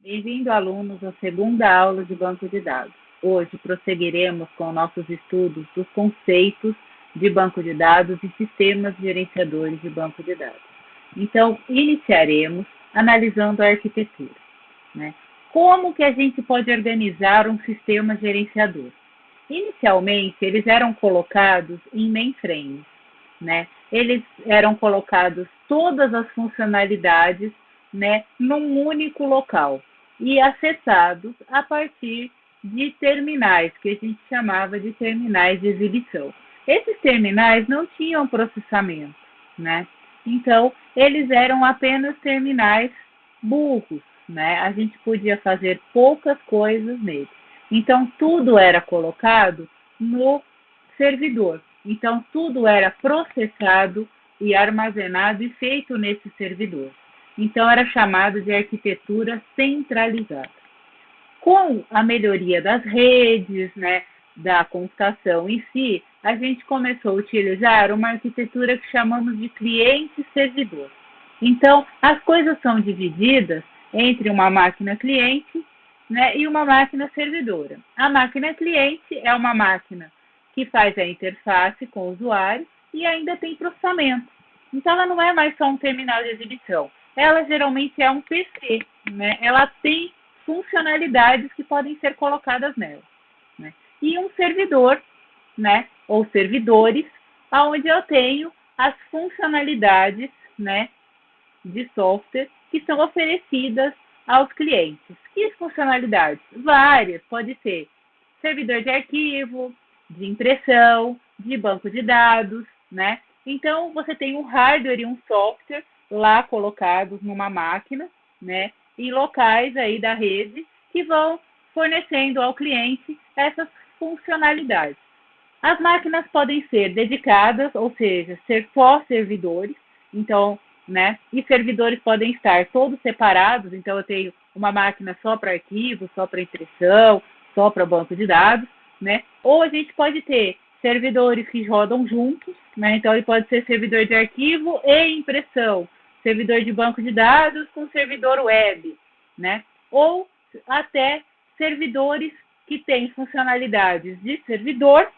Bem-vindo, alunos, à segunda aula de banco de dados. Hoje prosseguiremos com nossos estudos dos conceitos de banco de dados e sistemas gerenciadores de banco de dados. Então, iniciaremos analisando a arquitetura, né? Como que a gente pode organizar um sistema gerenciador? Inicialmente, eles eram colocados em mainframes, né? Eles eram colocados todas as funcionalidades, né, num único local e acessados a partir de terminais, que a gente chamava de terminais de exibição. Esses terminais não tinham processamento, né? Então, eles eram apenas terminais burros, né? A gente podia fazer poucas coisas neles. Então, tudo era colocado no servidor. Então, tudo era processado e armazenado e feito nesse servidor. Então, era chamado de arquitetura centralizada. Com a melhoria das redes, né, da computação em si, a gente começou a utilizar uma arquitetura que chamamos de cliente-servidor. Então, as coisas são divididas entre uma máquina cliente, né, e uma máquina servidora. A máquina cliente é uma máquina que faz a interface com o usuário e ainda tem processamento. Então, ela não é mais só um terminal de exibição. Ela geralmente é um PC, né? Ela tem funcionalidades que podem ser colocadas nela, né? E um servidor, né, ou servidores, onde eu tenho as funcionalidades, né, de software que são oferecidas aos clientes. E as funcionalidades? Várias, pode ser servidor de arquivo, de impressão, de banco de dados, né? Então, você tem um hardware e um software lá colocados numa máquina, né? Em locais aí da rede que vão fornecendo ao cliente essas funcionalidades. As máquinas podem ser dedicadas, ou seja, ser só servidores, então, né? E servidores podem estar todos separados, então eu tenho uma máquina só para arquivo, só para impressão, só para banco de dados, né? Ou a gente pode ter servidores que rodam juntos, né? Então ele pode ser servidor de arquivo e impressão, servidor de banco de dados com servidor web, né? Ou até servidores que têm funcionalidades de servidor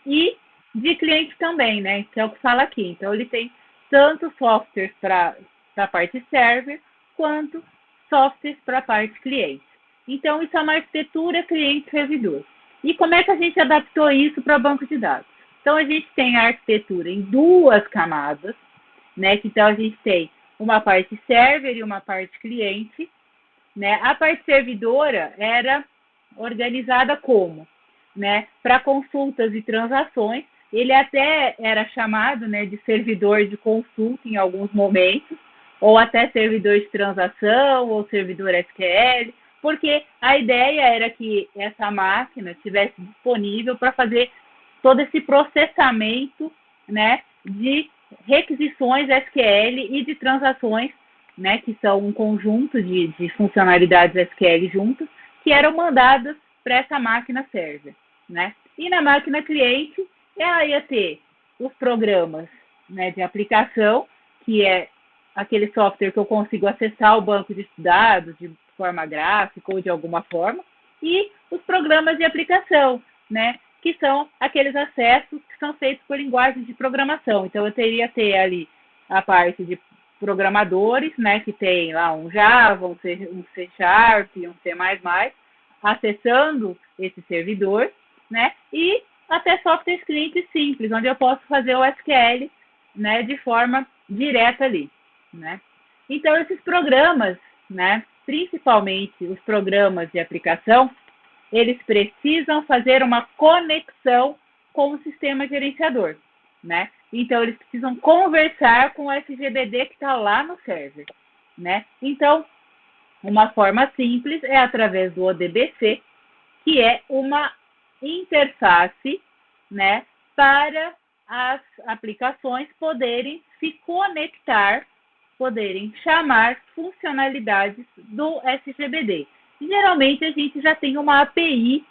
e de cliente também, né? Que é o que fala aqui. Então ele tem tanto software para a parte server quanto software para a parte cliente. Então, isso é uma arquitetura cliente-servidor. E como é que a gente adaptou isso para banco de dados? Então, a gente tem a arquitetura em duas camadas, né? Então, a gente tem uma parte server e uma parte cliente, né? A parte servidora era organizada como? Né? Para consultas e transações, ele até era chamado, né, de servidor de consulta em alguns momentos, ou até servidor de transação, ou servidor SQL, porque a ideia era que essa máquina estivesse disponível para fazer todo esse processamento, né, de requisições SQL e de transações, né, que são um conjunto de funcionalidades SQL juntas, que eram mandadas para essa máquina server, né? E na máquina cliente, ela ia ter os programas, né, de aplicação, que é aquele software que eu consigo acessar o banco de dados de forma gráfica ou de alguma forma, e os programas de aplicação, né, que são aqueles acessos que são feitos por linguagens de programação. Então, eu teria ter ali a parte de programadores, né, que tem lá um Java, um C Sharp, um C++, acessando esse servidor, né, e até softwares clientes simples, onde eu posso fazer o SQL, né, de forma direta ali, né. Então, esses programas, né, principalmente os programas de aplicação, eles precisam fazer uma conexão com o sistema gerenciador, né. Então, eles precisam conversar com o SGBD que está lá no server, né. Então, uma forma simples é através do ODBC, que é uma interface, né, para as aplicações poderem se conectar, poderem chamar funcionalidades do SGBD. Geralmente, a gente já tem uma API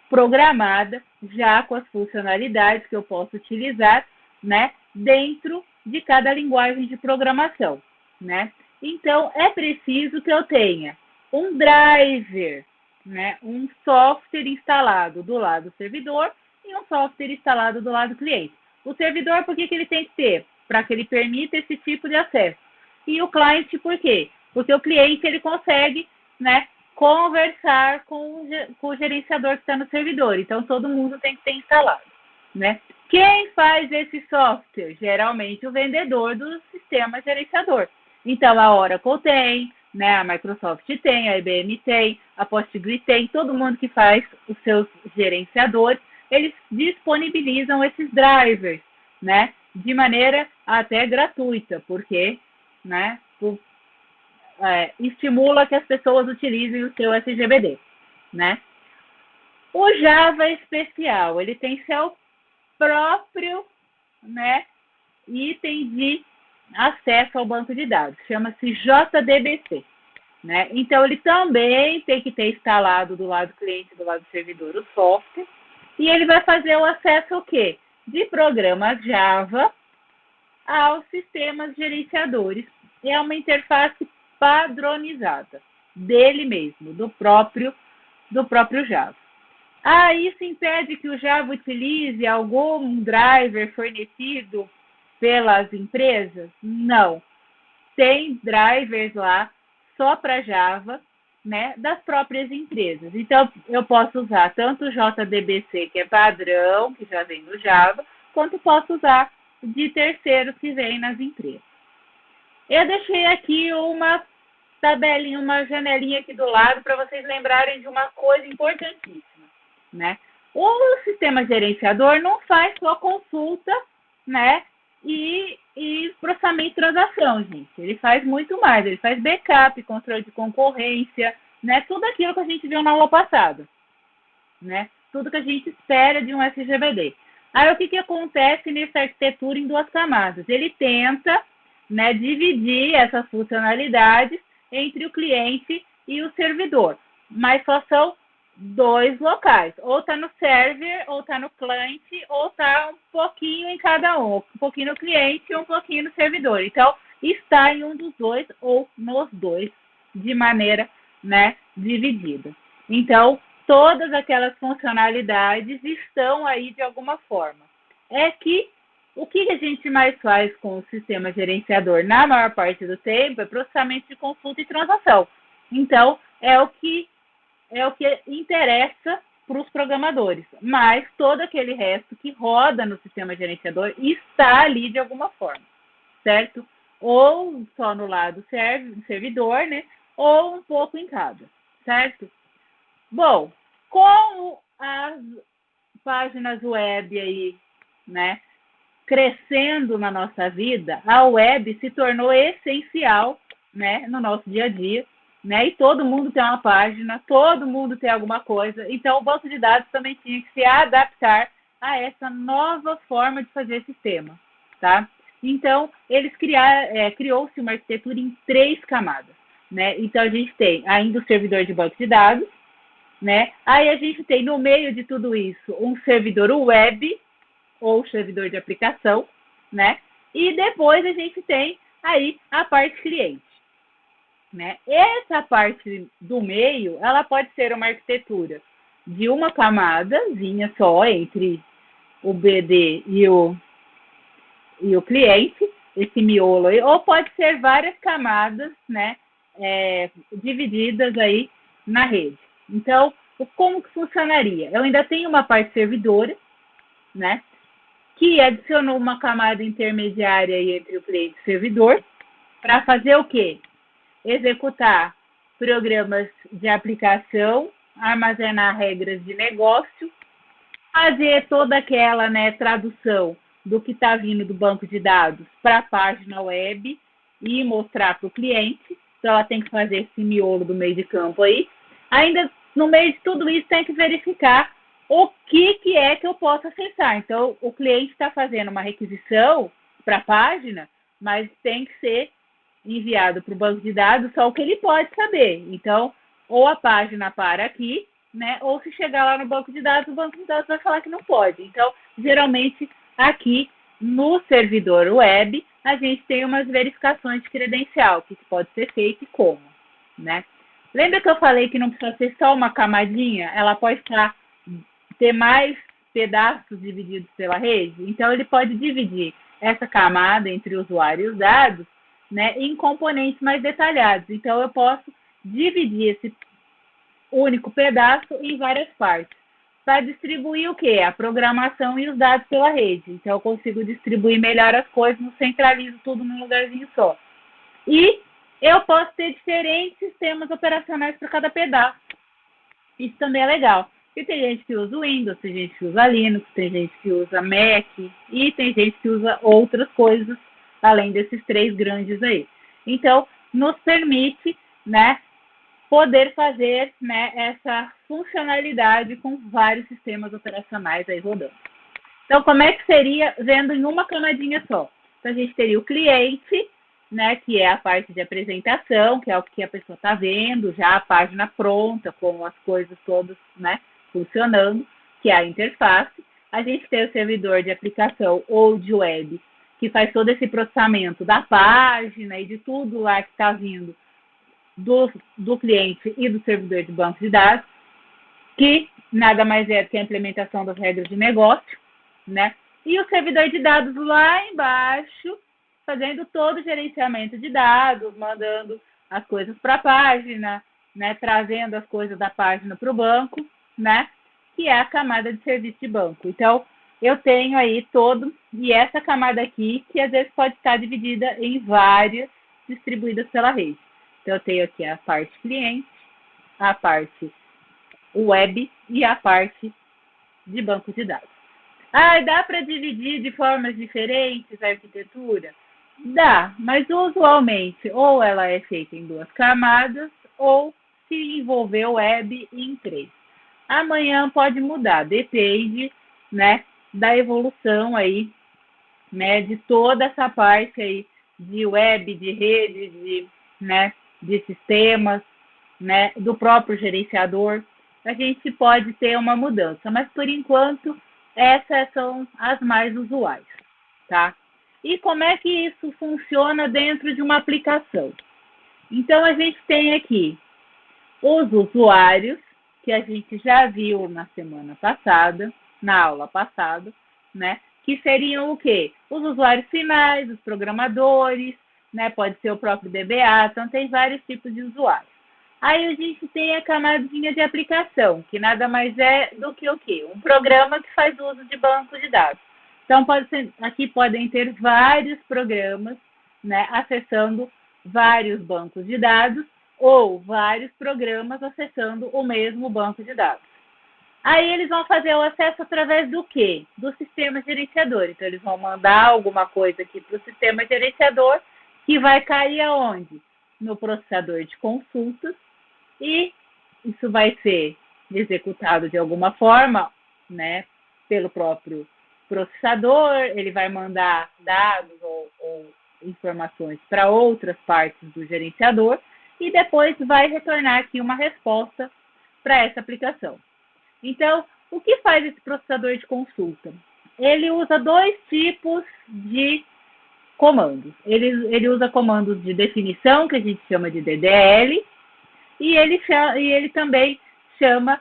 programada, já com as funcionalidades que eu posso utilizar, né, dentro de cada linguagem de programação, né? Então, é preciso que eu tenha um driver, né? Um software instalado do lado do servidor e um software instalado do lado do cliente. O servidor, por que ele tem que ter? Para que ele permita esse tipo de acesso. E o cliente, por quê? Porque o cliente ele consegue, né, conversar com o gerenciador que está no servidor. Então, todo mundo tem que ter instalado, né? Quem faz esse software? Geralmente o vendedor do sistema gerenciador. Então, a Oracle tem, né, a Microsoft tem, a IBM tem, a Postgre tem, todo mundo que faz os seus gerenciadores, eles disponibilizam esses drivers, né, de maneira até gratuita, porque, né, estimula que as pessoas utilizem o seu SGBD, né. O Java especial, ele tem seu próprio, né, item de acesso ao banco de dados, chama-se JDBC, né? Então, ele também tem que ter instalado do lado do cliente, do lado do servidor, o software, e ele vai fazer o acesso ao quê? De programas Java aos sistemas gerenciadores. É uma interface padronizada dele mesmo, do próprio Java. Isso impede que o Java utilize algum driver fornecido pelas empresas? Não. Tem drivers lá só para Java, né, das próprias empresas. Então, eu posso usar tanto o JDBC, que é padrão, que já vem no Java, quanto posso usar de terceiros que vem nas empresas. Eu deixei aqui uma tabelinha, uma janelinha aqui do lado para vocês lembrarem de uma coisa importantíssima, né? O sistema gerenciador não faz só consulta, né, e processamento de transação, gente. Ele faz muito mais. Ele faz backup, controle de concorrência, né, tudo aquilo que a gente viu na aula passada, né? Tudo que a gente espera de um SGBD. Aí, o que acontece nessa arquitetura em duas camadas? Ele tenta, né, dividir essas funcionalidades entre o cliente e o servidor, mas só são dois locais, ou está no server, ou está no cliente, ou está um pouquinho em cada um pouquinho no cliente e um pouquinho no servidor. Então, está em um dos dois ou nos dois, de maneira, né, dividida. Então, todas aquelas funcionalidades estão aí de alguma forma. É que o que a gente mais faz com o sistema gerenciador na maior parte do tempo é processamento de consulta e transação. Então, é o que interessa para os programadores, mas todo aquele resto que roda no sistema gerenciador está ali de alguma forma, certo? Ou só no lado servidor, né? Ou um pouco em cada, certo? Bom, com as páginas web aí, né, crescendo na nossa vida, a web se tornou essencial, né, no nosso dia a dia, né, e todo mundo tem uma página, todo mundo tem alguma coisa, então o banco de dados também tinha que se adaptar a essa nova forma de fazer sistema, tá? Então, criou-se uma arquitetura em 3 camadas, né? Então, a gente tem ainda o servidor de banco de dados, né? Aí a gente tem no meio de tudo isso um servidor web ou servidor de aplicação, né? E depois a gente tem aí a parte cliente, né? Essa parte do meio, ela pode ser uma arquitetura de uma camadazinha só entre o BD e o cliente, esse miolo aí, ou pode ser várias camadas, né? Divididas aí na rede. Então, como que funcionaria? Eu ainda tenho uma parte servidora, né, que adicionou uma camada intermediária entre o cliente e o servidor, para fazer o quê? Executar programas de aplicação, armazenar regras de negócio, fazer toda aquela, né, tradução do que está vindo do banco de dados para a página web e mostrar para o cliente. Então, ela tem que fazer esse miolo do meio de campo aí. Ainda no meio de tudo isso, tem que verificar o que é que eu posso acessar. Então, o cliente está fazendo uma requisição para a página, mas tem que ser enviado para o banco de dados só o que ele pode saber. Então, ou a página para aqui, né? Ou se chegar lá no banco de dados, o banco de dados vai falar que não pode. Então, geralmente, aqui no servidor web, a gente tem umas verificações de credencial, que pode ser feito e como, né? Lembra que eu falei que não precisa ser só uma camadinha? Ela pode ter mais pedaços divididos pela rede? Então, ele pode dividir essa camada entre o usuário e os dados, né, em componentes mais detalhados. Então, eu posso dividir esse único pedaço em várias partes para distribuir o quê? A programação e os dados pela rede. Então, eu consigo distribuir melhor as coisas, não centralizo tudo num lugarzinho só. E eu posso ter diferentes sistemas operacionais para cada pedaço. Isso também é legal. E tem gente que usa o Windows, tem gente que usa Linux, tem gente que usa Mac e tem gente que usa outras coisas além desses três grandes aí. Então, nos permite, né, poder fazer, né, essa funcionalidade com vários sistemas operacionais aí rodando. Então, como é que seria vendo em uma camadinha só? Então, a gente teria o cliente, né, que é a parte de apresentação, que é o que a pessoa está vendo, já a página pronta, com as coisas todas, né, funcionando, que é a interface. A gente tem o servidor de aplicação ou de web, que faz todo esse processamento da página e de tudo lá que está vindo do cliente e do servidor de banco de dados, que nada mais é do que a implementação das regras de negócio, né? E o servidor de dados lá embaixo, fazendo todo o gerenciamento de dados, mandando as coisas para a página, né? Trazendo as coisas da página para o banco, né? Que é a camada de serviço de banco. Então, eu tenho aí e essa camada aqui, que às vezes pode estar dividida em várias, distribuídas pela rede. Então, eu tenho aqui a parte cliente, a parte web e a parte de banco de dados. Dá para dividir de formas diferentes a arquitetura? Dá, mas usualmente ou ela é feita em 2 camadas ou se envolver web em 3. Amanhã pode mudar, depende, né, da evolução aí, né, de toda essa parte aí de web, de rede, né, de sistemas, né, do próprio gerenciador. A gente pode ter uma mudança, mas por enquanto essas são as mais usuais, tá? E como é que isso funciona dentro de uma aplicação? Então, a gente tem aqui os usuários, que a gente já viu na semana passada, na aula passada, né? Que seriam o quê? Os usuários finais, os programadores, né? Pode ser o próprio DBA, então tem vários tipos de usuários. Aí a gente tem a camadinha de aplicação, que nada mais é do que o quê? Um programa que faz uso de banco de dados. Então, aqui podem ter vários programas, né, acessando vários bancos de dados ou vários programas acessando o mesmo banco de dados. Aí eles vão fazer o acesso através do quê? Do sistema gerenciador. Então, eles vão mandar alguma coisa aqui para o sistema gerenciador, que vai cair aonde? No processador de consultas, e isso vai ser executado de alguma forma, né, pelo próprio processador, ele vai mandar dados ou informações para outras partes do gerenciador e depois vai retornar aqui uma resposta para essa aplicação. Então, o que faz esse processador de consulta? Ele usa 2 tipos de comandos. Ele usa comandos de definição, que a gente chama de DDL, e ele também chama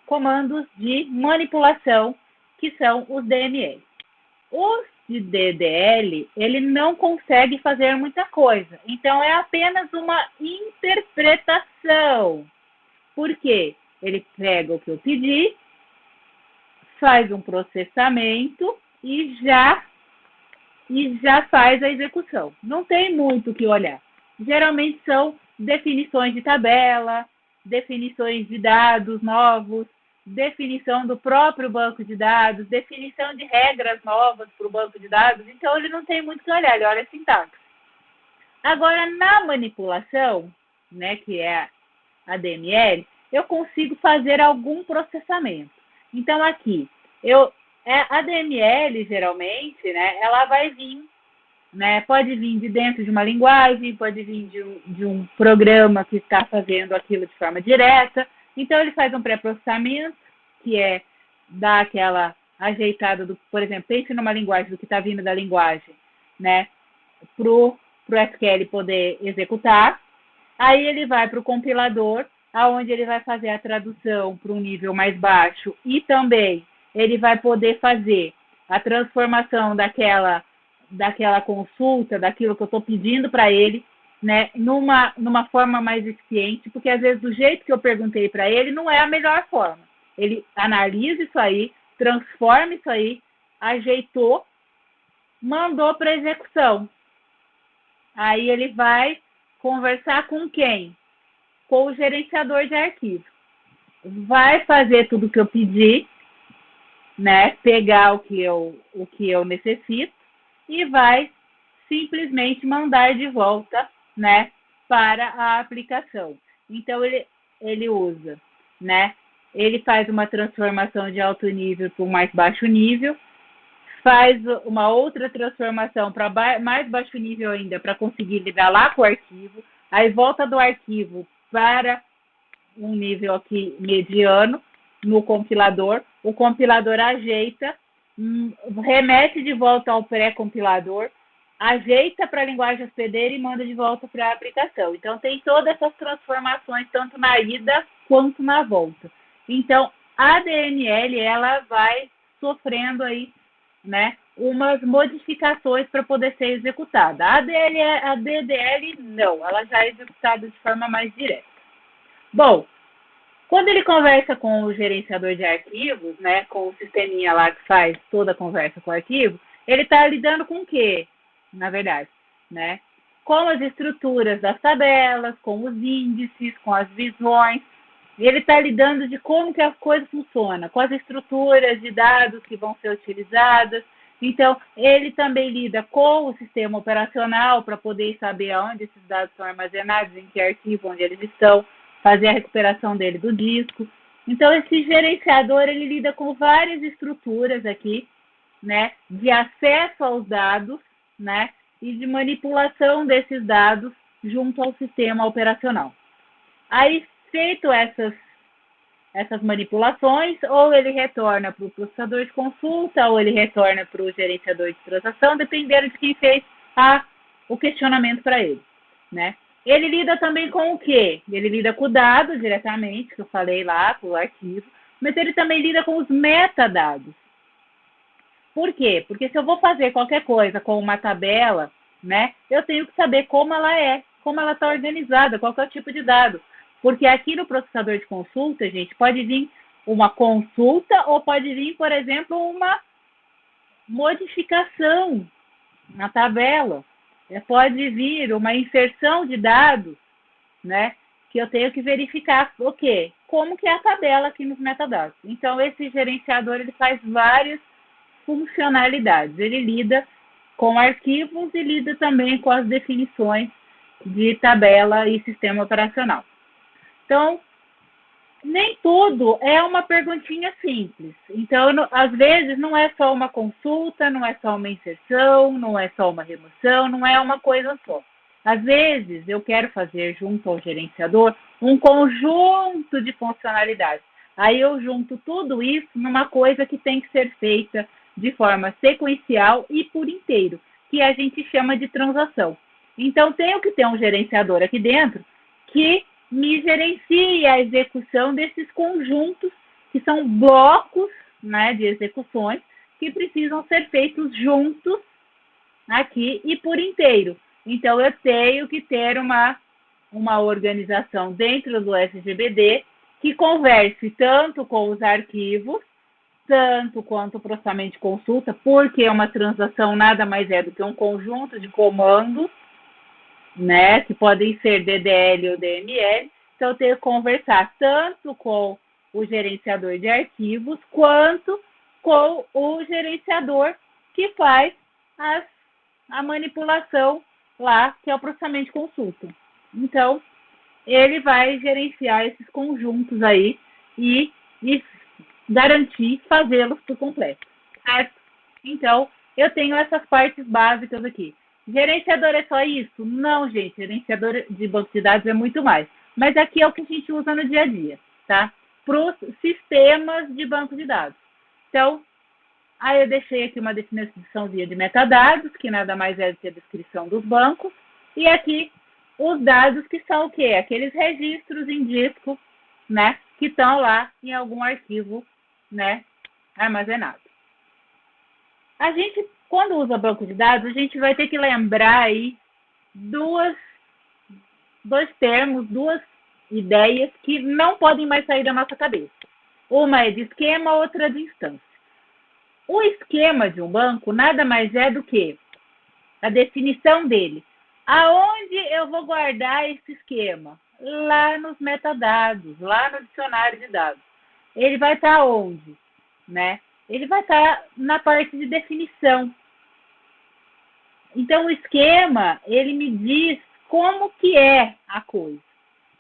comandos de manipulação, que são os DML. Os de DDL, ele não consegue fazer muita coisa. Então, é apenas uma interpretação. Por quê? Ele pega o que eu pedi, faz um processamento e já faz a execução. Não tem muito o que olhar. Geralmente são definições de tabela, definições de dados novos, definição do próprio banco de dados, definição de regras novas para o banco de dados. Então, ele não tem muito o que olhar, ele olha a sintaxe. Agora, na manipulação, né, que é a DML, eu consigo fazer algum processamento. Então, aqui, a DML, geralmente, né, ela vai vir, né, pode vir de dentro de uma linguagem, pode vir de um programa que está fazendo aquilo de forma direta. Então, ele faz um pré-processamento, que é dar aquela ajeitada, por exemplo, pense numa linguagem do que está vindo da linguagem, né, para o SQL poder executar. Aí ele vai para o compilador, aonde ele vai fazer a tradução para um nível mais baixo e também ele vai poder fazer a transformação daquela consulta, daquilo que eu estou pedindo para ele, né, numa forma mais eficiente, porque às vezes do jeito que eu perguntei para ele não é a melhor forma. Ele analisa isso aí, transforma isso aí, ajeitou, mandou para execução. Aí ele vai conversar com quem? Com o gerenciador de arquivo. Vai fazer tudo o que eu pedi, né? Pegar o que eu necessito e vai simplesmente mandar de volta, né, para a aplicação. Então ele usa, né? Ele faz uma transformação de alto nível para o mais baixo nível, faz uma outra transformação para mais baixo nível ainda, para conseguir lidar lá com o arquivo, aí volta do arquivo para um nível aqui mediano no compilador, o compilador ajeita, remete de volta ao pré-compilador, ajeita para a linguagem hospedeira e manda de volta para a aplicação. Então, tem todas essas transformações, tanto na ida quanto na volta. Então, a DML, ela vai sofrendo aí, né, umas modificações para poder ser executada. A DDL, não, ela já é executada de forma mais direta. Bom, quando ele conversa com o gerenciador de arquivos, né, com o sisteminha lá que faz toda a conversa com o arquivo, ele está lidando com o quê, na verdade, né? Com as estruturas das tabelas, com os índices, com as visões. Ele está lidando de como que as coisas funcionam, com as estruturas de dados que vão ser utilizadas. Então, ele também lida com o sistema operacional para poder saber aonde esses dados são armazenados, em que arquivo, onde eles estão, fazer a recuperação dele do disco. Então, esse gerenciador, ele lida com várias estruturas aqui, né, de acesso aos dados, né, e de manipulação desses dados junto ao sistema operacional. Aí, feito essas manipulações, ou ele retorna para o processador de consulta, ou ele retorna para o gerenciador de transação, dependendo de quem fez o questionamento para ele, né? Ele lida também com o quê? Ele lida com o dado diretamente, que eu falei lá, com o arquivo, mas ele também lida com os metadados. Por quê? Porque se eu vou fazer qualquer coisa com uma tabela, né, eu tenho que saber como ela é, como ela está organizada, qual é o tipo de dado. Porque aqui no processador de consulta, gente, pode vir uma consulta ou pode vir, por exemplo, uma modificação na tabela. Pode vir uma inserção de dados, né, que eu tenho que verificar o quê? Como que é a tabela aqui nos metadados. Então, esse gerenciador, ele faz várias funcionalidades. Ele lida com arquivos e lida também com as definições de tabela e sistema operacional. Então, nem tudo é uma perguntinha simples. Então, às vezes, não é só uma consulta, não é só uma inserção, não é só uma remoção, não é uma coisa só. Às vezes, eu quero fazer, junto ao gerenciador, um conjunto de funcionalidades. Aí eu junto tudo isso numa coisa que tem que ser feita de forma sequencial e por inteiro, que a gente chama de transação. Então, tenho que ter um gerenciador aqui dentro que me gerencie a execução desses conjuntos, que são blocos, né, de execuções, que precisam ser feitos juntos aqui e por inteiro. Então, eu tenho que ter uma organização dentro do SGBD que converse tanto com os arquivos, tanto quanto o processamento de consulta, porque uma transação nada mais é do que um conjunto de comandos, né, que podem ser DDL ou DML. Então, eu tenho que conversar tanto com o gerenciador de arquivos, quanto com o gerenciador que faz a manipulação lá, que é o processamento de consulta. Então, ele vai gerenciar esses conjuntos aí e garantir fazê-los por completo, certo? Então, eu tenho essas partes básicas aqui. Gerenciador é só isso? Não, gente. Gerenciador de banco de dados é muito mais. Mas aqui é o que a gente usa no dia a dia, tá? Para os sistemas de banco de dados. Então, aí eu deixei aqui uma definiçãozinha de metadados, que nada mais é do que a descrição dos bancos. E aqui os dados que são o quê? Aqueles registros em disco, né, que estão lá em algum arquivo, né, armazenado. A gente, quando usa banco de dados, a gente vai ter que lembrar aí dois termos, duas ideias que não podem mais sair da nossa cabeça. Uma é de esquema, outra de instância. O esquema de um banco nada mais é do que a definição dele. Aonde eu vou guardar esse esquema? Lá nos metadados, lá no dicionário de dados. Ele vai estar onde? Né? Ele vai estar na parte de definição. Então, o esquema, ele me diz como que é a coisa.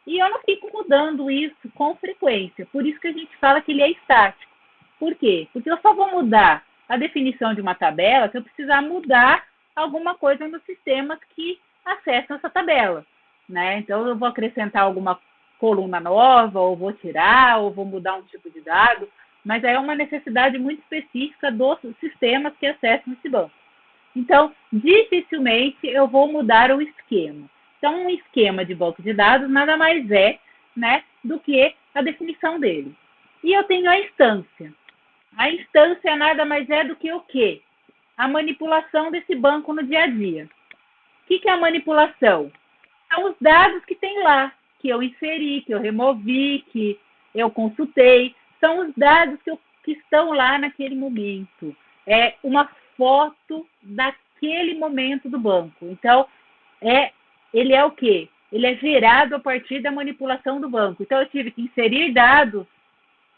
E eu não fico mudando isso com frequência. Por isso que a gente fala que ele é estático. Por quê? Porque eu só vou mudar a definição de uma tabela se eu precisar mudar alguma coisa nos sistemas que acessam essa tabela. Né? Então, eu vou acrescentar alguma coluna nova, ou vou tirar, ou vou mudar um tipo de dado. Mas é uma necessidade muito específica dos sistemas que acessam esse banco. Então, dificilmente eu vou mudar o esquema. Então, um esquema de banco de dados nada mais é, né, do que a definição dele. E eu tenho a instância. A instância nada mais é do que o quê? A manipulação desse banco no dia a dia. O que é a manipulação? São os dados que tem lá, que eu inseri, que eu removi, que eu consultei. São os dados que estão lá naquele momento. É uma foto daquele momento do banco. Então, ele é o quê? Ele é gerado a partir da manipulação do banco. Então, eu tive que inserir dados,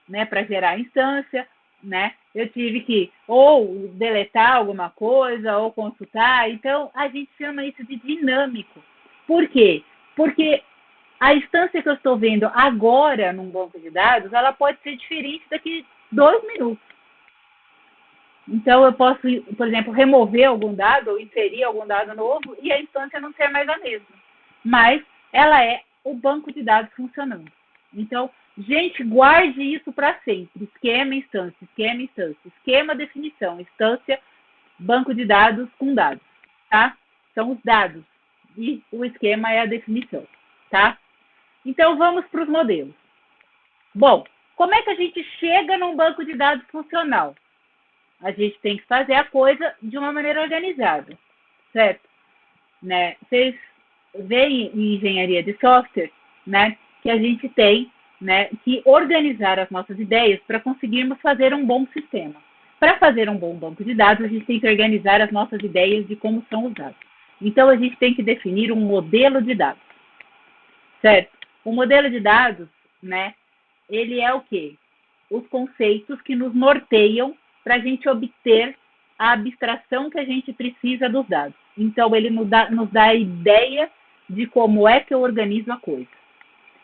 né, para gerar a instância, né? Eu tive que ou deletar alguma coisa, ou consultar. Então, a gente chama isso de dinâmico. Por quê? Porque a instância que eu estou vendo agora num banco de dados, ela pode ser diferente daqui 2 minutos. Então, eu posso, por exemplo, remover algum dado ou inserir algum dado novo e a instância não ser mais a mesma. Mas ela é o banco de dados funcionando. Então, gente, guarde isso para sempre. Esquema, instância, esquema, instância. Esquema, definição, instância, banco de dados com dados. Tá? São os dados. E o esquema é a definição. Tá? Então, vamos para os modelos. Bom, como é que a gente chega num banco de dados funcional? A gente tem que fazer a coisa de uma maneira organizada, certo? Né? Vocês veem em engenharia de software, né, que a gente tem, né, que organizar as nossas ideias para conseguirmos fazer um bom sistema. Para fazer um bom banco de dados, a gente tem que organizar as nossas ideias de como são os dados. Então, a gente tem que definir um modelo de dados, certo? O modelo de dados, né, ele é o quê? Os conceitos que nos norteiam para a gente obter a abstração que a gente precisa dos dados. Então, ele nos dá a ideia de como é que eu organizo a coisa.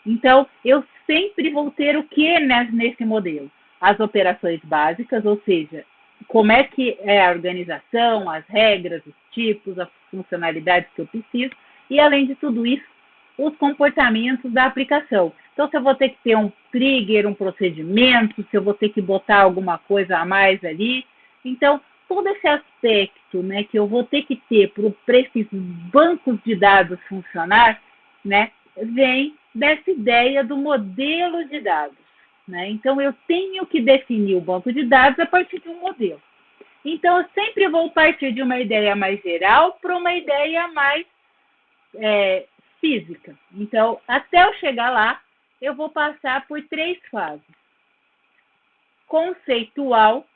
Então, eu sempre vou ter o que nesse modelo? As operações básicas, ou seja, como é que é a organização, as regras, os tipos, as funcionalidades que eu preciso, e além de tudo isso, os comportamentos da aplicação. Então, se eu vou ter que ter um trigger, um procedimento, se eu vou ter que botar alguma coisa a mais ali. Então, todo esse aspecto, né, que eu vou ter que ter para esses bancos de dados funcionar, né, vem dessa ideia do modelo de dados. Né? Então, eu tenho que definir o banco de dados a partir de um modelo. Então, eu sempre vou partir de uma ideia mais geral para uma ideia mais física. Então, até eu chegar lá, eu vou passar por 3 fases. Conceitual,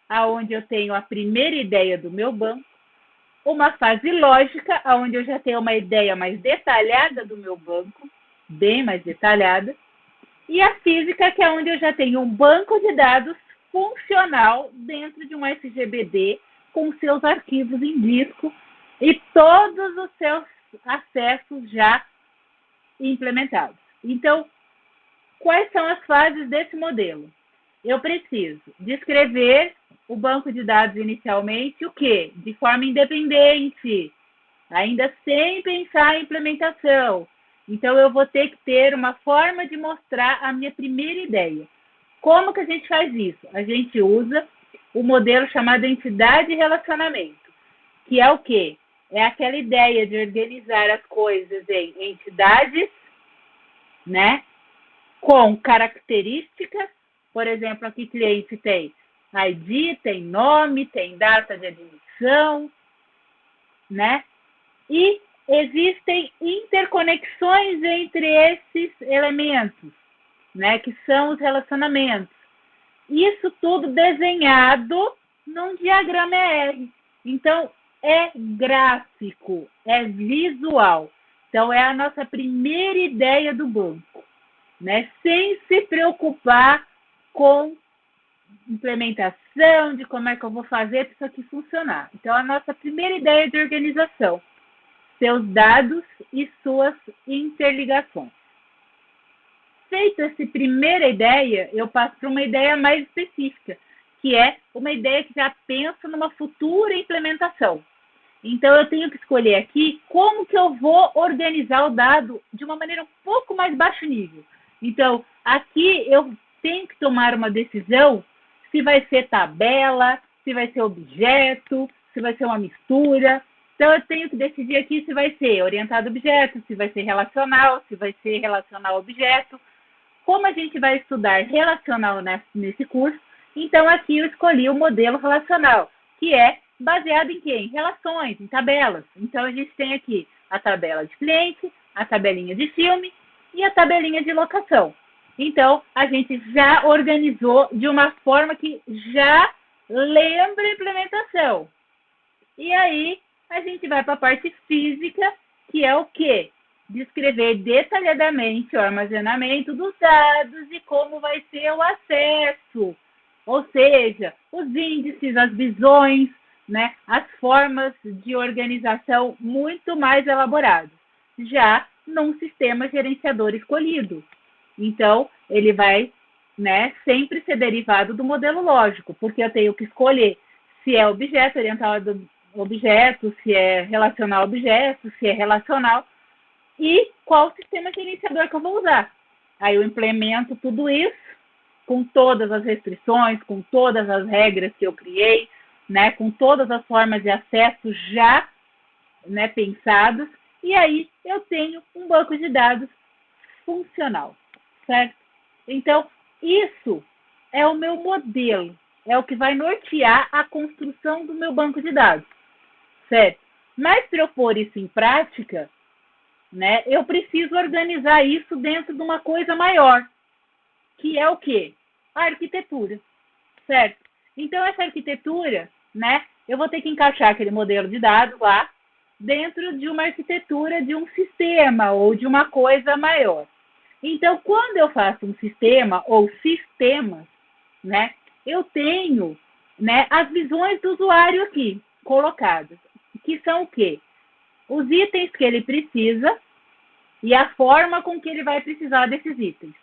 aonde eu tenho a primeira ideia do meu banco. Uma fase lógica, onde eu já tenho uma ideia mais detalhada do meu banco, bem mais detalhada. E a física, que é onde eu já tenho um banco de dados funcional dentro de um SGBD, com seus arquivos em disco e todos os seus acessos já implementados. Então, quais são as fases desse modelo? Eu preciso descrever o banco de dados inicialmente, o quê? De forma independente, ainda sem pensar em implementação. Então, eu vou ter que ter uma forma de mostrar a minha primeira ideia. Como que a gente faz isso? A gente usa o modelo chamado entidade e relacionamento, que é o quê? é aquela ideia de organizar as coisas em entidades, né, com características. Por exemplo, aqui cliente tem ID, tem nome, tem data de admissão, né? E existem interconexões entre esses elementos, né, que são os relacionamentos. Isso tudo desenhado num diagrama ER. Então, é gráfico, é visual. Então, é a nossa primeira ideia do banco, né? Sem se preocupar com implementação, de como é que eu vou fazer para isso aqui funcionar. Então, a nossa primeira ideia de organização, seus dados e suas interligações. Feita essa primeira ideia, eu passo para uma ideia mais específica, que é uma ideia que já pensa numa futura implementação. Então, eu tenho que escolher aqui como que eu vou organizar o dado de uma maneira um pouco mais baixo nível. Então, aqui eu tenho que tomar uma decisão se vai ser tabela, se vai ser objeto, se vai ser uma mistura. Então, eu tenho que decidir aqui se vai ser orientado a objeto, se vai ser relacional, se vai ser relacional a objeto. Como a gente vai estudar relacional nesse curso, então aqui eu escolhi o modelo relacional, que é baseado em quê? Em relações, em tabelas. Então, a gente tem aqui a tabela de cliente, a tabelinha de filme e a tabelinha de locação. Então, a gente já organizou de uma forma que já lembra a implementação. E aí, a gente vai para a parte física, que é o quê? Descrever detalhadamente o armazenamento dos dados e como vai ser o acesso. Ou seja, os índices, as visões, né, as formas de organização muito mais elaboradas, já num sistema gerenciador escolhido. Então, ele vai, né, sempre ser derivado do modelo lógico, porque eu tenho que escolher se é objeto, orientado a objeto, se é relacional a objeto, se é relacional, e qual sistema gerenciador que eu vou usar. Aí eu implemento tudo isso com todas as restrições, com todas as regras que eu criei, né, com todas as formas de acesso já, né, pensadas, e aí eu tenho um banco de dados funcional, certo? Então, isso é o meu modelo, é o que vai nortear a construção do meu banco de dados, certo? Mas para eu pôr isso em prática, né, eu preciso organizar isso dentro de uma coisa maior, que é o quê? A arquitetura, certo? Então, essa arquitetura, né, eu vou ter que encaixar aquele modelo de dados lá dentro de uma arquitetura de um sistema ou de uma coisa maior. Então, quando eu faço um sistema ou sistemas, né, eu tenho, né, as visões do usuário aqui colocadas, que são o quê? Os itens que ele precisa e a forma com que ele vai precisar desses itens.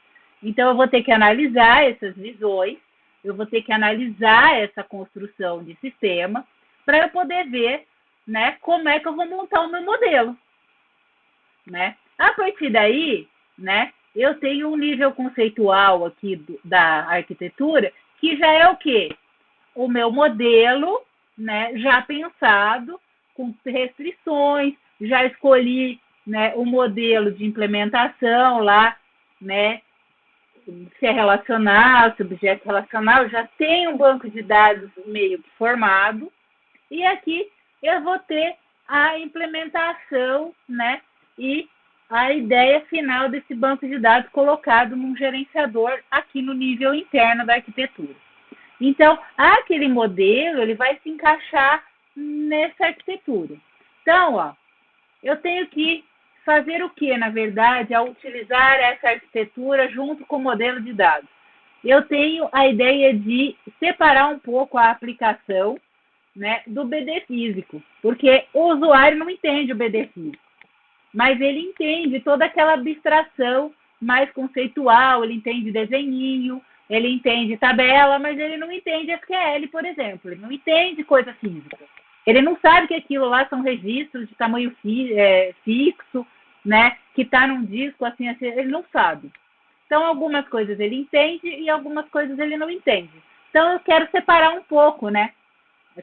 Então, eu vou ter que analisar essas visões, eu vou ter que analisar essa construção de sistema para eu poder ver, né, como é que eu vou montar o meu modelo, né? A partir daí, né, eu tenho um nível conceitual aqui da arquitetura que já é o quê? O meu modelo, né, já pensado, com restrições, já escolhi, né, o modelo de implementação lá, né, se é relacional, se é objeto relacional, já tem um banco de dados meio que formado, e aqui eu vou ter a implementação, né, e a ideia final desse banco de dados colocado num gerenciador aqui no nível interno da arquitetura. Então, aquele modelo, ele vai se encaixar nessa arquitetura. Então, ó, eu tenho que fazer o que, na verdade, ao utilizar essa arquitetura junto com o modelo de dados? Eu tenho a ideia de separar um pouco a aplicação, né, do BD físico, porque o usuário não entende o BD físico, mas ele entende toda aquela abstração mais conceitual, ele entende desenhinho, ele entende tabela, mas ele não entende SQL, por exemplo, ele não entende coisa física. Ele não sabe que aquilo lá são registros de tamanho fixo, né, que está num disco, assim, ele não sabe. Então, algumas coisas ele entende e algumas coisas ele não entende. Então, eu quero separar um pouco, né,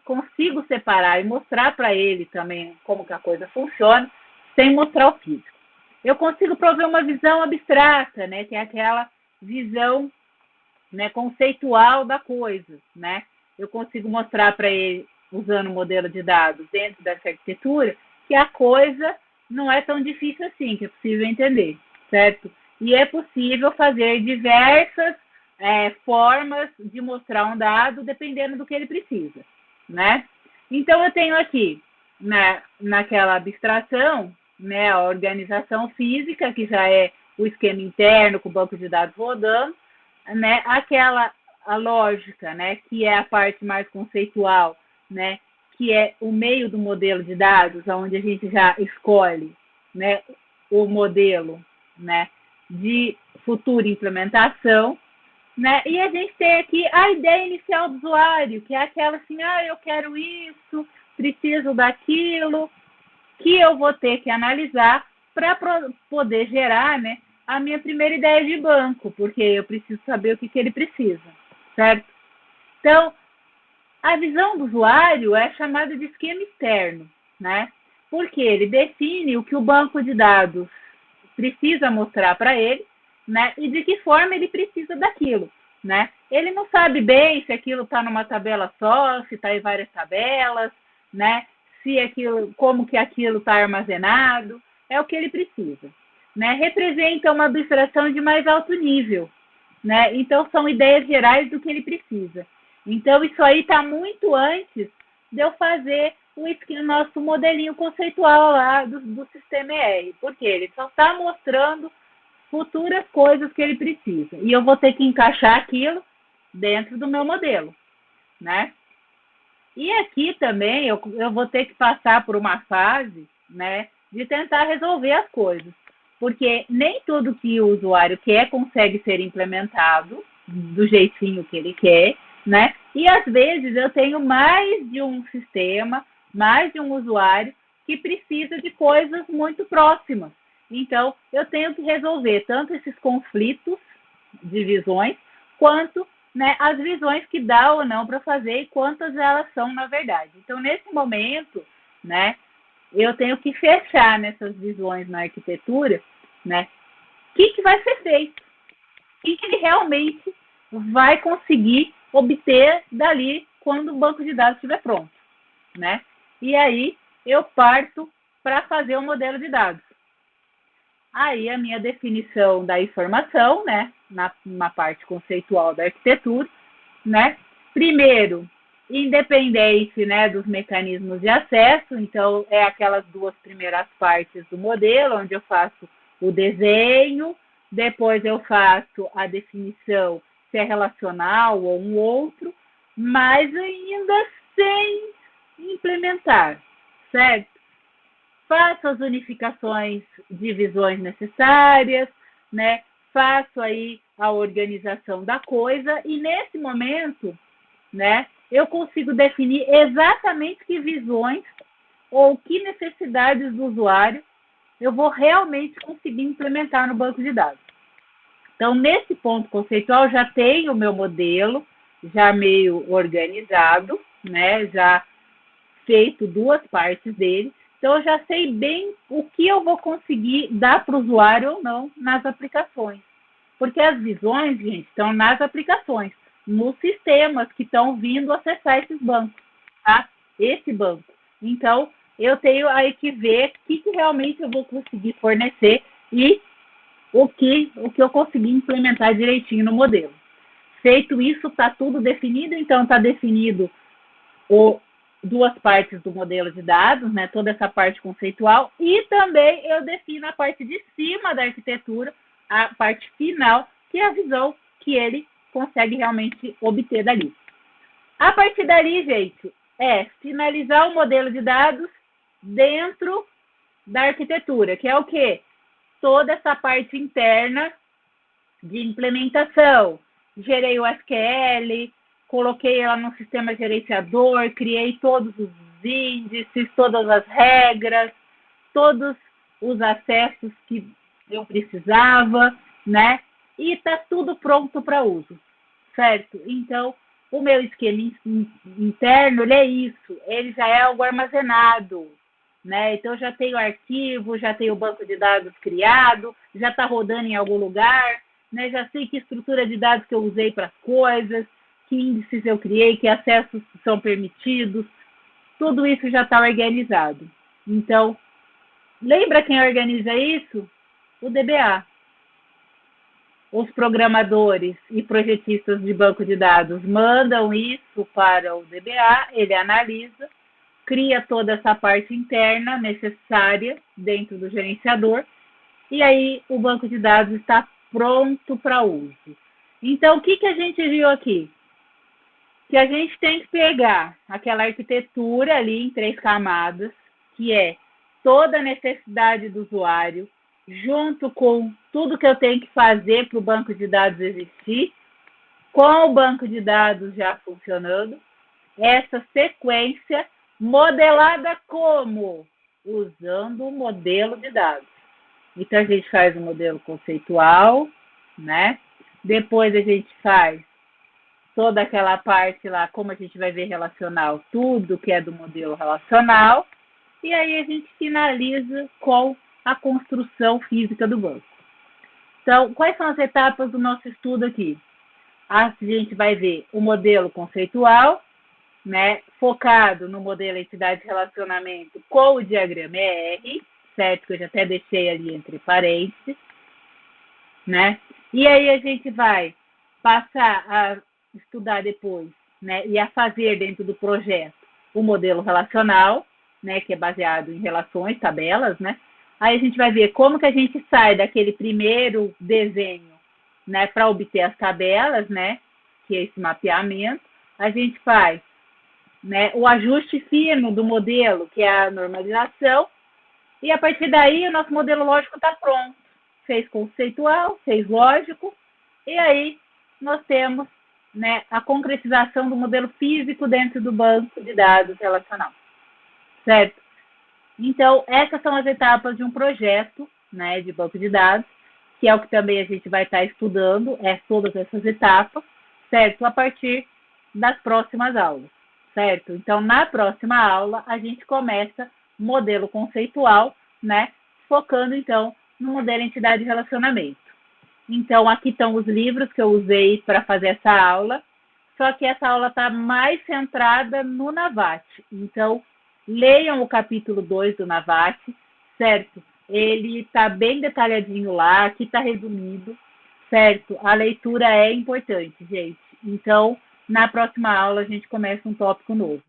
consigo separar e mostrar para ele também como que a coisa funciona, sem mostrar o físico. Eu consigo prover uma visão abstrata, né, que é aquela visão, né, conceitual da coisa, né? Eu consigo mostrar para ele, usando o modelo de dados dentro dessa arquitetura, que a coisa não é tão difícil assim, que é possível entender, certo? E é possível fazer diversas formas de mostrar um dado dependendo do que ele precisa, né? Então, eu tenho aqui, naquela abstração, né, a organização física, que já é o esquema interno com o banco de dados rodando, né, a lógica, né, que é a parte mais conceitual, né, que é o meio do modelo de dados, onde a gente já escolhe, né, o modelo, né, de futura implementação, né, e a gente tem aqui a ideia inicial do usuário, que é aquela assim, eu quero isso, preciso daquilo, que eu vou ter que analisar para poder gerar, né, a minha primeira ideia de banco, porque eu preciso saber o que ele precisa, certo? Então, a visão do usuário é chamada de esquema externo, né? Porque ele define o que o banco de dados precisa mostrar para ele, né? E de que forma ele precisa daquilo, né? Ele não sabe bem se aquilo está numa tabela só, se está em várias tabelas, né? Se aquilo, como que aquilo está armazenado, é o que ele precisa, né? Representa uma abstração de mais alto nível, né? Então são ideias gerais do que ele precisa. Então isso aí está muito antes de eu fazer o nosso modelinho conceitual lá do sistema ER, porque ele só está mostrando futuras coisas que ele precisa. E eu vou ter que encaixar aquilo dentro do meu modelo, né? E aqui também eu vou ter que passar por uma fase, né, de tentar resolver as coisas. Porque nem tudo que o usuário quer consegue ser implementado do jeitinho que ele quer, né? E às vezes eu tenho mais de um sistema, mais de um usuário que precisa de coisas muito próximas. Então, eu tenho que resolver tanto esses conflitos de visões, quanto, né, as visões que dá ou não para fazer e quantas elas são na verdade. Então, nesse momento, né, eu tenho que fechar nessas visões na arquitetura, né, o que vai ser feito, o que ele realmente vai conseguir obter dali quando o banco de dados estiver pronto, né? E aí eu parto para fazer o modelo de dados. Aí a minha definição da informação, né, na parte conceitual da arquitetura, né? Primeiro, independente, né, dos mecanismos de acesso, então é aquelas duas primeiras partes do modelo, onde eu faço o desenho, depois eu faço a definição se é relacional ou um outro, mas ainda sem implementar, certo? Faço as unificações de visões necessárias, né? Faço aí a organização da coisa e nesse momento, né, eu consigo definir exatamente que visões ou que necessidades do usuário eu vou realmente conseguir implementar no banco de dados. Então, nesse ponto conceitual, já tenho o meu modelo, já meio organizado, né? Já feito duas partes dele. Então, eu já sei bem o que eu vou conseguir dar para o usuário ou não nas aplicações. Porque as visões, gente, estão nas aplicações, nos sistemas que estão vindo acessar esses bancos, tá? Esse banco. Então, eu tenho aí que ver o que realmente eu vou conseguir fornecer e o que eu consegui implementar direitinho no modelo. Feito isso, está tudo definido, então está definido duas partes do modelo de dados, né, toda essa parte conceitual, e também eu defino a parte de cima da arquitetura, a parte final, que é a visão que ele consegue realmente obter dali. A partir dali, gente, é finalizar o modelo de dados dentro da arquitetura, que é o quê? Toda essa parte interna de implementação. Gerei o SQL, coloquei ela no sistema gerenciador, criei todos os índices, todas as regras, todos os acessos que eu precisava, né? E está tudo pronto para uso, certo? Então, O meu esquema interno, ele é isso, ele já é algo armazenado, né? Então, eu já tenho arquivo, já tenho o banco de dados criado, já está rodando em algum lugar, né? Já sei que estrutura de dados que eu usei para as coisas, que índices eu criei, que acessos são permitidos, tudo isso já está organizado. Então, lembra quem organiza isso? O DBA. Os programadores e projetistas de banco de dados mandam isso para o DBA, ele analisa, cria toda essa parte interna necessária dentro do gerenciador, e aí o banco de dados está pronto para uso. Então, o que a gente viu aqui? Que a gente tem que pegar aquela arquitetura ali em 3 camadas, que é toda a necessidade do usuário, junto com tudo que eu tenho que fazer para o banco de dados existir, com o banco de dados já funcionando, essa sequência modelada como? Usando o modelo de dados. Então, a gente faz o modelo conceitual, né? Depois a gente faz toda aquela parte lá, como a gente vai ver relacional, tudo que é do modelo relacional, e aí a gente finaliza com a construção física do banco. Então, quais são as etapas do nosso estudo aqui? A gente vai ver o modelo conceitual, né, focado no modelo entidade de relacionamento com o diagrama ER, certo? Que eu já até deixei ali entre parênteses, né? E aí a gente vai passar a estudar depois, né, e a fazer dentro do projeto o modelo relacional, né, que é baseado em relações, tabelas, né? Aí a gente vai ver como que a gente sai daquele primeiro desenho, né, para obter as tabelas, né, que é esse mapeamento. A gente faz, né, o ajuste fino do modelo, que é a normalização, e a partir daí o nosso modelo lógico está pronto. Fez conceitual, fez lógico, e aí nós temos, né, a concretização do modelo físico dentro do banco de dados relacional, certo? Então, essas são as etapas de um projeto, né, de banco de dados, que é o que também a gente vai estar estudando, todas essas etapas, certo? A partir das próximas aulas, certo? Então, na próxima aula, a gente começa modelo conceitual, né, focando, então, no modelo entidade de relacionamento. Então, aqui estão os livros que eu usei para fazer essa aula, só que essa aula está mais centrada no Navat. Então, leiam o capítulo 2 do Navat, certo? Ele está bem detalhadinho lá, aqui está resumido, certo? A leitura é importante, gente. Então, na próxima aula, a gente começa um tópico novo.